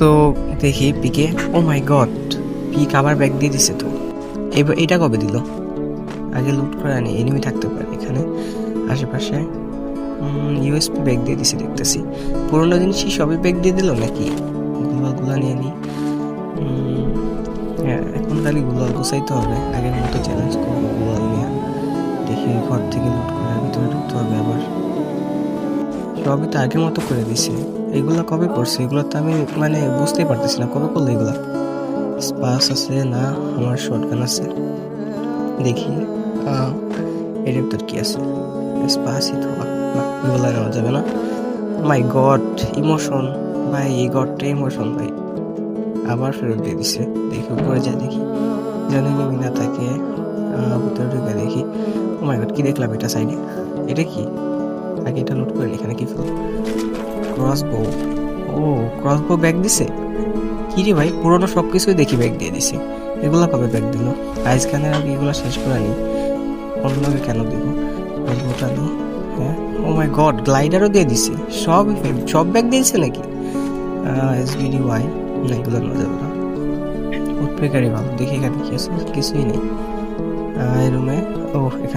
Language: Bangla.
তো দেখি পিকে, ও মাই গড, পিক আবার ব্যাগ দিয়ে দিছে। তো এবার এটা কবে দিল? আগে লুট করে আনি, এনিমি থাকতে পারে এখানে আশেপাশে। ইউএসপি ব্যাগ দিয়ে দিছে দেখতেছি। পুরোনো জিনিসই সবই ব্যাগ দিয়ে দিল নাকি? গুলা নিয়ে নিই। হ্যাঁ, এখন খালি গুলাল গোছাইতে হবে, আগের মতো চ্যালেঞ্জ করবো গুলাল নিয়ে। দেখি ঘর থেকে লুট করে ভিতরে ঢুকতে হবে আবার। সবই তো আগের মতো করে দিছে। এগুলা কবে করছে? এগুলো তো আমি মানে বুঝতেই পারতেছি না কবে করলো এগুলা। স্পাস আছে না, আমার শটগান আছে। দেখি এর ভিতর কি আছে। স্পাসই তো না, এগুলা নেওয়া যাবে না। মাই গড, ইমোশন ভাই, এই গডটা ইমোশন ভাই। আবার ফেরত দিয়ে দিছে। দেখি উপরে যা, দেখি জানি নিবি না থাকে। ভিতরে ঢুকে দেখি। ও মাই গড, কি দেখলাম এটা সাইডে? এটা কি? আগে এটা লুট করে এখানে কি ফেল? ক্রসবো। ও, ক্রসবো ব্যাগ দিছে। কি রে ভাই, পুরোনো সব কিছুই দেখি ব্যাগ দিয়ে দিছে। এগুলা কবে ব্যাগ দিল? আইস গানের আগে এগুলা শেষ করে নি, অন্যকে কেন দিব? ক্রসবোটা নি। হ্যাঁ, ও মাই গড, গ্লাইডারও দিয়ে দিছে। সব সব ব্যাগ দিয়েছে নাকি? এসবিডি ওয়াই, না এগুলো নেওয়া যাবে না। উৎপেকারি ভালো, দেখি এখানে কি আছে, কিছুই নেই। এই রুমে, ও এখানে